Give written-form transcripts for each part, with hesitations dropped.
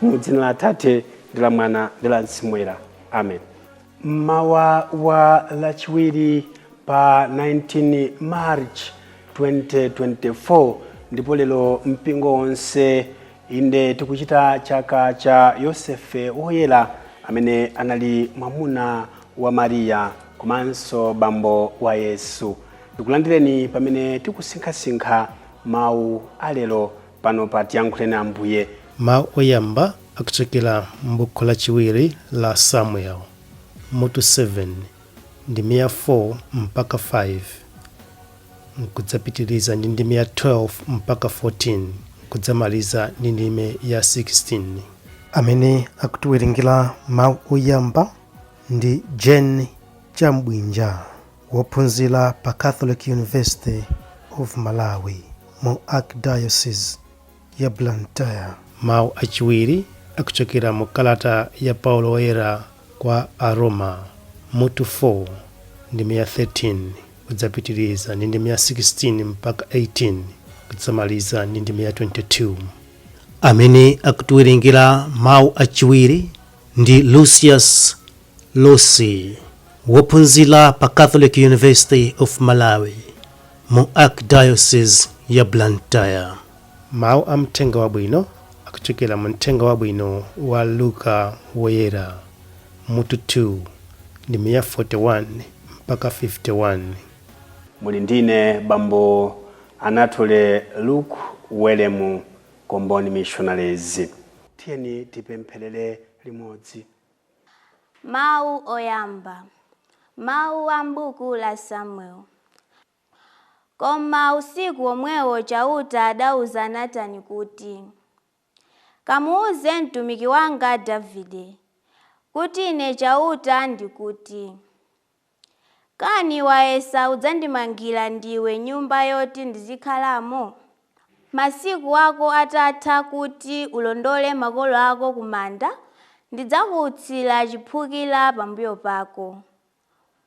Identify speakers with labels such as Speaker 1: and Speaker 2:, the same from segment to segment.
Speaker 1: M'dzina la Tate ndi la Mwana ndi la Mzimu Woyera. Amen. Mawa wa lachiwiri pa 19 March 2024 ndipo lero mpingo onse inde tikuchita chaka cha Yosefe Woyera amene anali mwamuna wa Maria komanso bambo wa Yesu. Tikulandireni pamene tikusinkhasinkha mawu alero pano pa Tiyankhuleni Ambuye.
Speaker 2: Mawu oyamba akuchokera m'buku lachiwiri la Samuel mutu 7 ndime 4 mpaka 5 nkudzapitiriza ndi ndime 12 mpaka 14 nkudzamaliza ndi ndime 16. Amene akutiwerengera mawu oyamba ndi Jane Chambwinja, wophunzira pa Catholic University of Malawi mu Archdiocese ya Blantyre. Mawu achiwiri akuchokera mu kalata ya Paulo Woyera kwa Aroma mutu 4 ndime 13 kudzapitiriza ndi ndime 16 mpaka 18 kudzamaliza ndi ndime 22. Amene akutiwerengera mawu achiwiri ndi Lucius Losi, wophunzira pa Catholic University of Malawi mu Archdiocese ya Blantyre. Mawu amthenga wabwino akuchokera mu mthenga wabwino wa Luka Woyera mutu 2 ndime 41 mpaka 51.
Speaker 1: Muli ndine bambo Anatole Welemu Komboni Missionaries. Tiyeni tipempherere limodzi.
Speaker 3: Mawu oyamba. Mawu a m'buku la Samuel. Koma usiku omwewo Chauta adauza Natani kuti, kamuuze mtumiki wanga Davide kuti ine Chauta ndikuti, kani wayesa udzandimangira ndiwe nyumba yoti ndizikhalamo? Masiku ako atatha kuti ulondole makolo ako kumanda, ndidzakuutsira chiphukira pambuyo pako,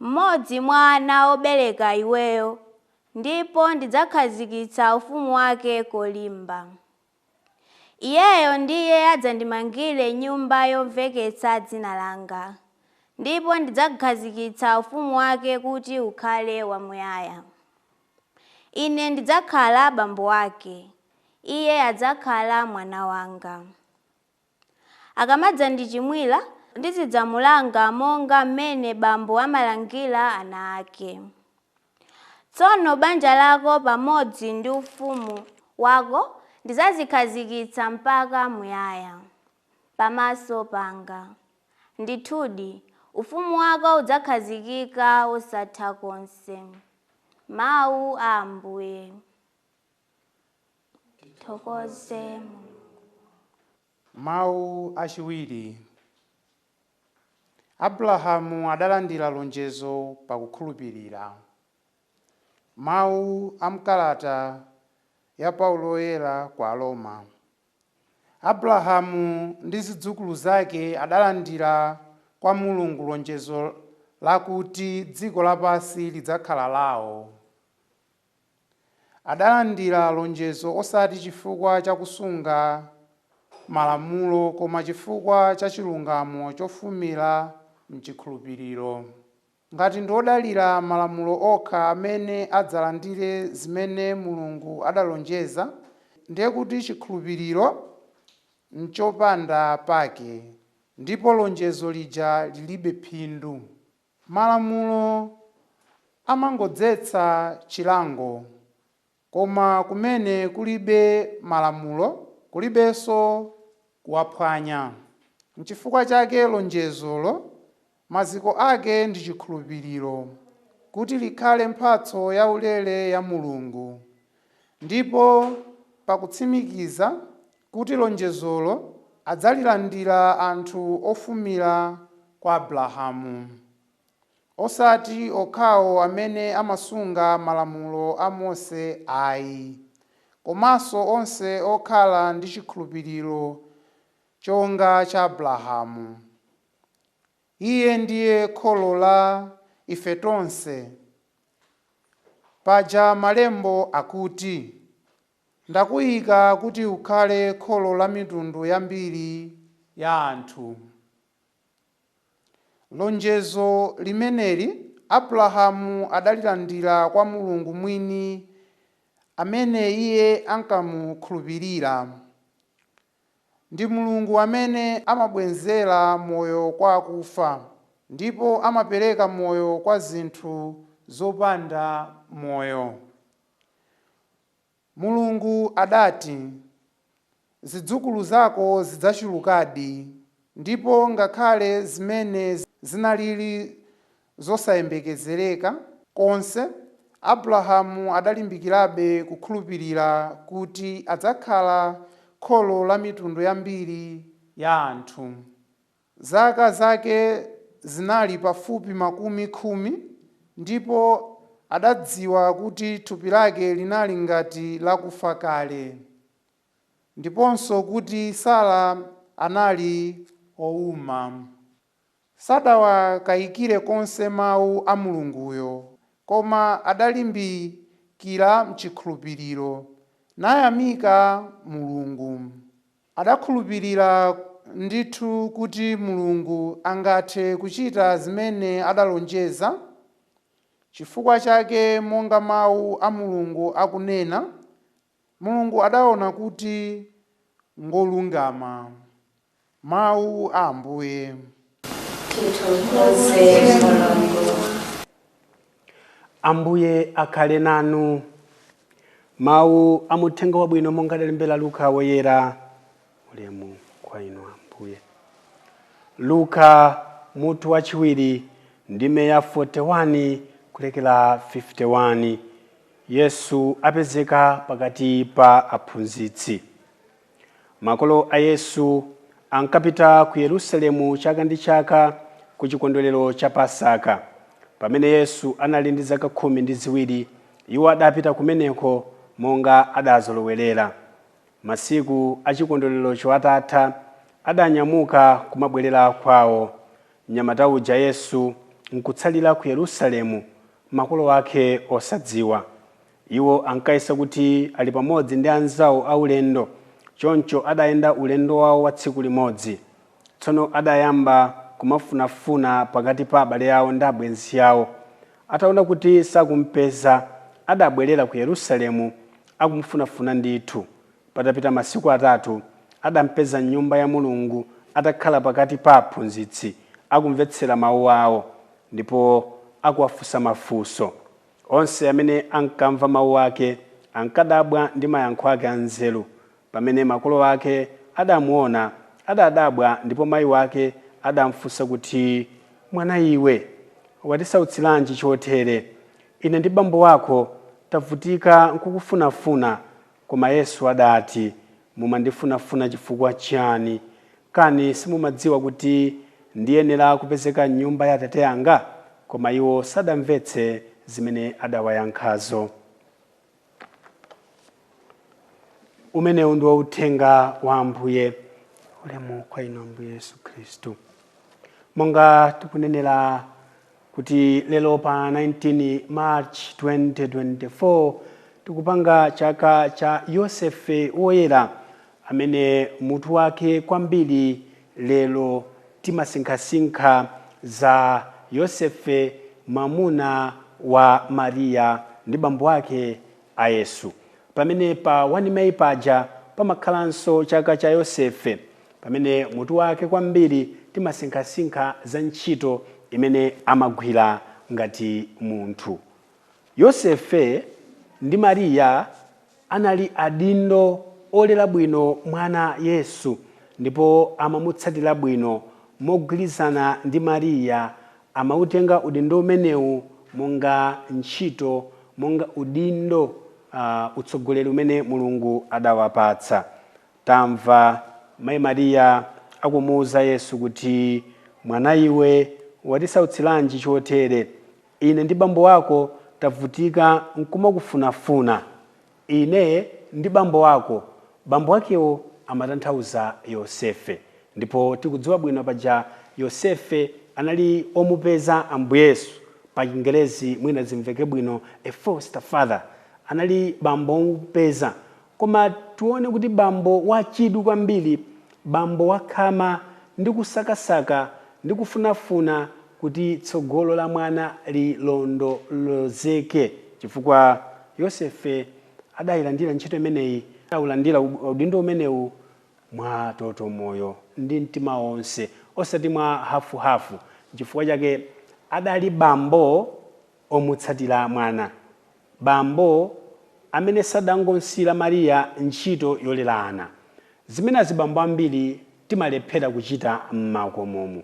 Speaker 3: mmodzi mwa ana obereka iweyo, ndipo ndidzakhazikitsa ufumu wake kolimba. Iyeyo ndiye adzandimangire nyumba yomveketsa dzina langa, ndipo ndidzakhazikitsa ufumu wake kuti ukhale wamuyaya. Ine ndidzakhala bambo wake, iye adzakhala mwana wanga. Akamadzandichimwira, ndizidzamulanga monga mmene bambo amalangira ana ake. Tsono banja lako pamodzi ndi ufumu wako ndidzazikhazikitsa mpaka muyaya pamaso panga. Ndithudi, ufumu wako udzakhazikika osatha konse. Mawu a Ambuye. Tithokoze.
Speaker 4: Mawu achiwiri. Abrahamu adalandira lonjezo pakukhulupirira. Mawu amkalata ya Paulo Woyera kwa Roma. Abrahamu ndi zidzukulu zake adalandira kwa Mulungu lonjezo lakuti dziko lapansi lidzakhala lawo. Adalandira lonjezo osati chifukwa cha kusunga malamulo koma chifukwa cha chilungamo chofumira mchikhulupiriro. Ngati ndodalira malamulo okha amene adzalandire zimene Mulungu adalonjeza, ndiye kuti chikhulupiriro nchopanda pake, ndipo lonjezo lija lilibe phindu. Malamulo amangodzetsa chilango, koma kumene kulibe malamulo kulibenso kuwaphwanya. N'chifukwa chake lonjezolo maziko ake ndi chikhulupiriro, kuti likhale mphatso yaulere ya Mulungu. Ndipo pakutsimikiza kuti lonjezolo adzalilandira anthu ofumira kwa Abrahamu, osati okhawo amene amasunga malamulo a Mose ayi, komanso onse okhala ndi chikhulupiriro chonga cha Abrahamu. Iye ndiye kholo la ife tonse. Paja malembo akuti, ndakuyika kuti ukhale kholo la mitundu yambiri ya anthu. Lonjezo limeneli Abrahamu adalilandira kwa Mulungu mwini, amene iye ankamukhulupirira. Ndi Mulungu amene amabwezera moyo kwa akufa, ndipo amapereka moyo kwa zinthu zopanda moyo. Mulungu adati, zidzukulu zako zidzachulukadi, ndipo ngakhale zimene zinalili zosayembekezereka konse, Abrahamu adalimbikirabe kukhulupirira kuti adzakhala kholo la mitundu yambiri ya anthu. Zaka zake zinali pafupi makumi khumi, ndipo adadziwa kuti thupi lake linali ngati lakufa kale, ndiponso kuti Sara anali owuma. Sadawakayikire konse mawu a Mulunguyo, koma adalimbikira mchikhulupiriro, nayamika Mulungu. Adakhulupirira ndithu kuti Mulungu angathe kuchita zimene adalonjeza. Chifukwa chake, monga mawu a Mulungu akunena, Mulungu adaona kuti ngolungama. Mawu a Ambuye.
Speaker 1: Ambuye akhale nanu. Mawu amuthenga wabwino monga adalembera Luka Woyera. Welemu kwa inu Ambuye. Luka mutu wachiwiri ndime ya 41 kulekera 51. Yesu apezeka pakati pa aphunzitsi. Makolo a Yesu ankapita ku Yerusalemu chaka ndi chaka ku chikondwerero cha Pasaka. Pamene Yesu anali ndi zaka 12, iwo adapita kumeneko monga adazolowerera. Masiku a chikondwerero atatha, adanyamuka kumabwerera kwawo. Mnyamata uja Yesu nkutsalira ku Yerusalemu, makolo ake osadziwa. Iwo ankayesa kuti ali pamodzi ndi anzawo aulendo, choncho adayenda ulendo wawo wa tsiku limodzi. Tsono adayamba kumafunafuna pakati pa abale awo ndi abwenzi awo. Ataona kuti sakumpeza, adabwerera ku Yerusalemu akumufunafuna ndithu. Patapita masiku atatu, adampeza m'nyumba ya Mulungu atakhala pakati pa aphunzitsi, akumvetsera mawu awo, ndipo akuwafunsa mafunso. Onse amene ankamva mawu ake ankadabwa ndi mayankho ake anzeru. Pamene makolo ake adamuona, adadabwa, ndipo mayi wake adamfunsa kuti, mwana iwe, watisautsiranji chotere? Ine ndi bambo wako tavutika nkukufunafuna. Koma Yesu adati, mumandifunafuna chifukwa chani? Kani simumadziwa kuti ndiyenera kupezeka m'nyumba ya Atate anga? Koma iwo sadamvetse zimene adawayankhazo. Umenewu ndi uthenga wa Ambuye. Welemu kwa inu Ambuye Yesu Khristu. Monga tikunenera kuti lero pa 19 March 2024 tikupanga chaka cha Yosefe Woyera, amene mutu wake kwambiri lero timasinkhasinkha za Yosefe, Mwamuna wa Mariya ndi bambo wake a Yesu. Pamene pa 1 Meyi paja pamakhalanso chaka cha Yosefe, pamene mutu wake kwambiri timasinkhasinkha za ntchito imene amagwira ngati munthu. Yosefe ndi Mariya anali adindo olera bwino mwana Yesu, ndipo amamutsatira bwino mogwirizana ndi Mariya. Amautenga udindo umenewu monga ntchito, monga udindo, utsogoleri umene Mulungu adawapatsa. Tamva mayi Mariya akumuwuza Yesu kuti mwana iwe watisautsiranji chotere, ine ndi bambo wako tavutika nkumakufunafuna. Ine ndi bambo wako. Bambo wakewo amatanthauza Yosefe, ndipo tikudziwa bwino paja Yosefe anali omupeza Ambuye Yesu. Pa Chingerezi mwina zimveke bwino a foster father, anali bambo omupeza. Koma tuone kuti bambo wachidwi kwambiri, bambo wakhama ndi kusakasaka ndi kufunafuna kuti tsogolo la mwana lilondolozeke, chifukwa Yosefe adayilandira ntchito imeneyi, adawulandira udindo umenewu mwa toto moyo ndi mtima wonse, osati mwa hafuhafu. Chifukwa chake adali bambo omutsatira mwana, bambo amene sadangonsira Mariya ntchito yolera ana. Zimene azibambo ambiri timalephera kuchita m'makomomu.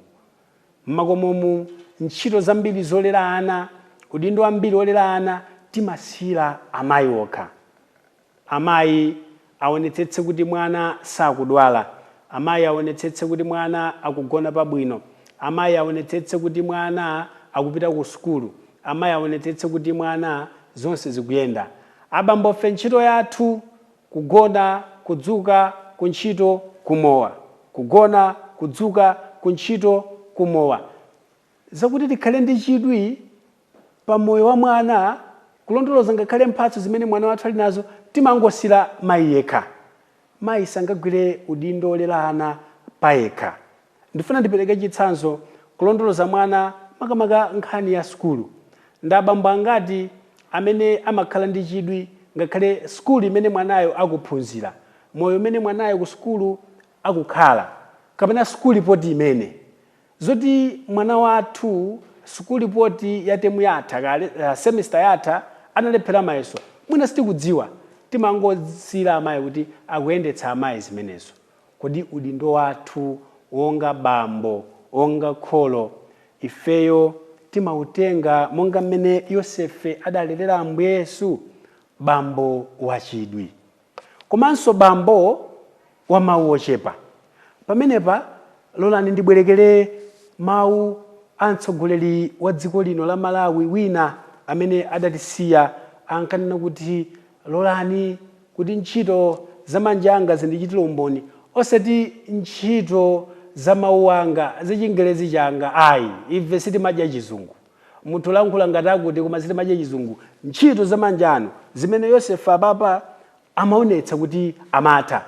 Speaker 1: M'makomomu ntchito zambiri zolera ana, udindo ambiri olera ana timasira amayi okha. Amayi aonetsetse kuti mwana sakudwala, amayi aonetsetse kuti mwana akugona pabwino, amayi aonetsetse kuti mwana akupita ku sukulu, amayi aonetsetse kuti mwana zonse zikuyenda. Abambo fe ntchito yathu kugona, kudzuka, kuntchito, kumowa, kugona, kudzuka, kuntchito, kumowa. Zakuti tikhale ndi chidwi pa moyo wa mwana, kulondoloza ngakhale mphatso zimene mwana wathu ali nazo, timangosira mayi yekha. Mayi sangagwire udindo olera ana pa yekha. Ndifuna ndipereke chitsanzo kulondoloza mwana makamaka nkhani ya sukulu. Ndi abambo angati amene amakhala ndi chidwi ngakhale sukulu imene mwanayo akuphunzira, moyo umene mwanayo ku sukulu akukhala, kapena sukulu poti imene zoti mwana wathu sukulu poti ya temu yatha kale semester yatha analephera mayeso, mwina sitikudziwa, timangosira amayi kuti akuyendetsa amayi zimenezo. Kodi udindo wathu wonga bambo, wonga kholo, ifeyo timautenga monga mmene Yosefe adalelera Ambuye Yesu, bambo wachidwi, komanso bambo wa mawu ochepa. Pamenepa lolani ndibwerekere mawu a mtsogoleri wa dziko lino la Malawi wina amene adatisiya, ankanena kuti lolani kuti ntchito za manja anga zindichitire umboni, osati ntchito za mawu anga za Chingerezi changa. Ayi, ife sitimadya chizungu, munthu lankhula ngati akuti koma sitimadya chizungu. Ntchito za manja anu zimene Yosefe apapa amaonetsa kuti amatha.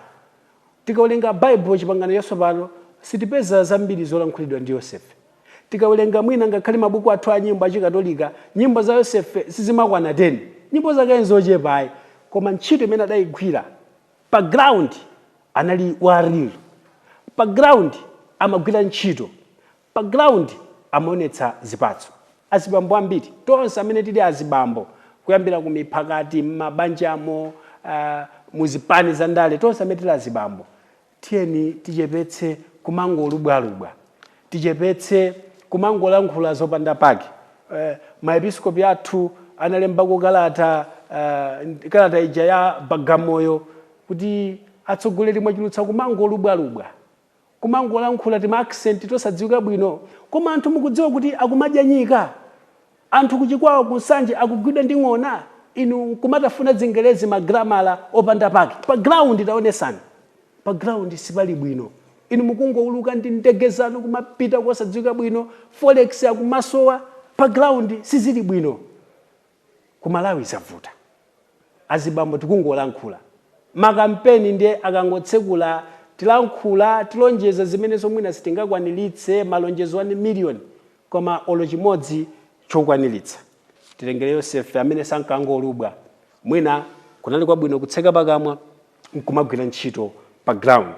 Speaker 1: Tikawerenga Bible Chipangano Chatsopano sitipeza zambiri zolankhulidwa ndi Yosefe. Tikawerenga mwina ngakhale mabuku athu a nyimbo achikatolika, nyimbo za Yosefe sizimakwana 10, nyimbo zake nzochepa ayi, koma ntchito imene adayigwira pa ground anali waril, pa ground amagwira ntchito, pa ground amaonetsa zipatso. Azibambo ambiri tonse amene tili azibambo, kuyambira ku miphakati, m'mabanjamo, muzipani za ndale, tonse amene tili azibambo, tiyeni tichepetse kumangolubwalubwa, tichepetse kumangolankhula zopanda pake. Maepiskopi athu analembako kalata ija ya Bagamoyo kuti atsogoleri mwachulutsa kumangolubwalubwa, kumangolankhula tima accent tosadziwika bwino, koma anthu mukudziwa kuti akumadya nyika, anthu kuchikwawo kunsanje akugwidwa ndi ng'ona, inu kumatafuna dzingerezi magramala opanda pake. Pa ground taonesani, pa ground sipali bwino, inu mukungouluka ndi ndege zanu kumapita kosadziwika bwino, forex akumasowa, pa ground sizili bwino. Ku Malawi zavuta, azibambo tikungolankhula, makampeni ndiye akangotsekula tilankhula tilonjeza zimene zomwina sitingakwaniritse, malonjezo 1 million koma olo chimodzi chokwaniritsa. Tilengere Yosefe amene sankangolubwa, mwina kunali kwabwino kutseka pakamwa nkumagwira ntchito pa ground.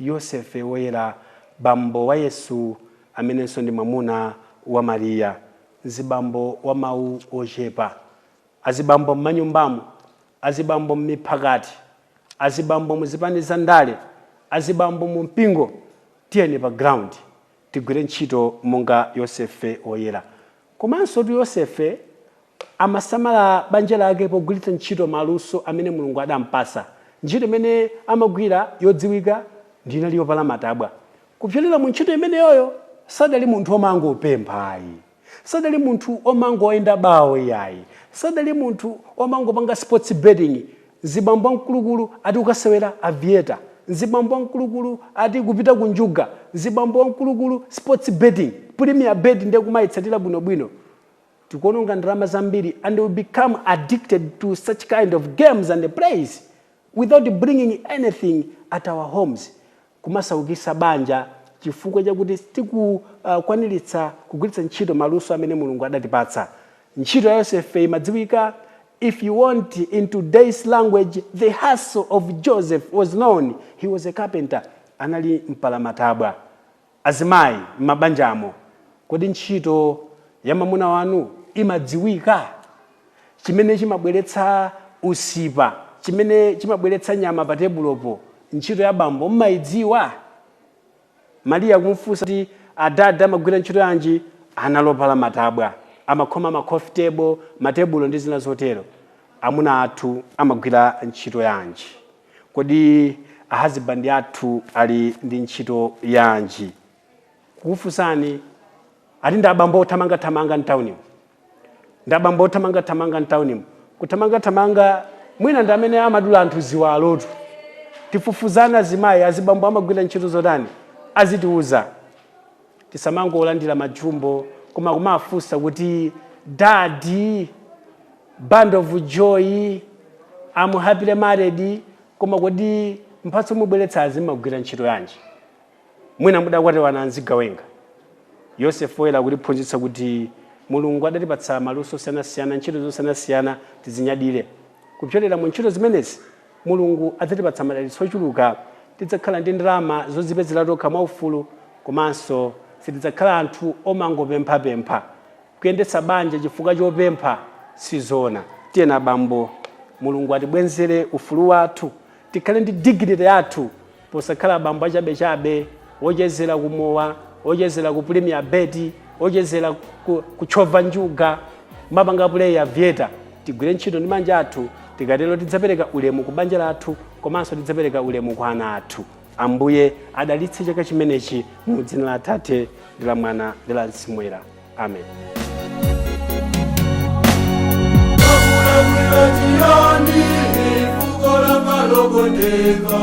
Speaker 1: Yosefe Woyera, bambo wa Yesu amenenso ndi mwamuna wa Mariya, zibambo wa mawu ochepa, azibambo m'manyumbamo, azibambo m'miphakati, azibambo muzipani za ndale, azibambo mu mpingo, tiyeni pa ground tigwire ntchito monga Yosefe Woyera. Komanso tu Yosefe amasamala banja lake pogwiritsa ntchito maluso amene Mulungu adampasa. Ntchito imene amagwira yodziwika ndinali yopala matabwa. Kupyolera mu ntchito imene yoyo sadali munthu omangopempha ayi, sadali munthu omangoenda bawo yayi, sadali munthu omangopanga sports betting. Nzibambo mkulukulu ati ukasewera aviator, nzibambo mkulukulu ati kupita kunjuga, nzibambo mkulukulu sports betting, premier bet ndiye kumaitsatira bwinobwino. Tikuononga ndalama zambiri, and we become addicted to such kind of games and plays without bringing anything at our homes. Kumasaukisa banja chifukwa chakuti tikukwaniritsa kugwiritsa ntchito maluso amene Mulungu adatipatsa. Ntchito ya Yosefe imadziwika. If you want, in today's language, the hustle of Joseph was known. He was a carpenter. Anali mpalamatabwa. Azimayi mabanjamo, kodi ntchito ya mwamuna wanu imadziwika? Chimene chimabweretsa usipa, chimene chimabweretsa nyama pa tebulopo, ntchito ya bambo mmaidziwa? Maria kumfunsa kuti adada amagwira ntchito yanji, analopala matabwa, amakhoma ma coffee table, matebulo ndi zina zotero. Amuna athu amagwira ntchito yanji? Kodi ahazibandi athu ali ndi ntchito yanji? Kufunsani, ati ndabambo othamanga mtauni, ndabambo othamanga mtauni, kuthamanga mwina ndi amene amadula anthu ziwalotu. Tifufuzana azimayi, azibambo amagwira ntchito zotani? Azitiuza. Tisamangolandira majumbo koma kumafunsa kuti daddy, band of joy, I'm happily married, koma kodi mphatso mubweretsa azimagwira ntchito yanji? Mwina mudakwatiwana anzigawenga. Yosefe Woyera kutiphunzitsa kuti Mulungu adatipatsa maluso osiyanasiyana, ntchito zosiyanasiyana tizinyadire. Kupyolera mu ntchito zimenezi Mulungu adzatipatsa madalitso ochuluka. Tidzakhala ndi ndalama zozipezera tokha mwaufulu, komanso sitidzakhala anthu omangopempha. Kuyendetsa banja chifukwa chopempha sizona. Tiyena abambo, Mulungu atibwenzere ufulu wathu, tikhale ndi dignity yathu, posakhala abambo achabechabe, ochezera kumowa, ochezera ku premier bet, ochezera kuchova njuga, mapanga play ya vieta. Tigwire ntchito ndi manja athu, tikatero tidzapereka ulemu ku banja lathu, komanso tidzapereka ulemu kwa ana athu. Ambuye adalitse chaka chimenechi mu dzina la Atate ndi la Mwana ndi la Mzimu Woyera. Amen.
Speaker 5: Jioni, fuko la malogoteka.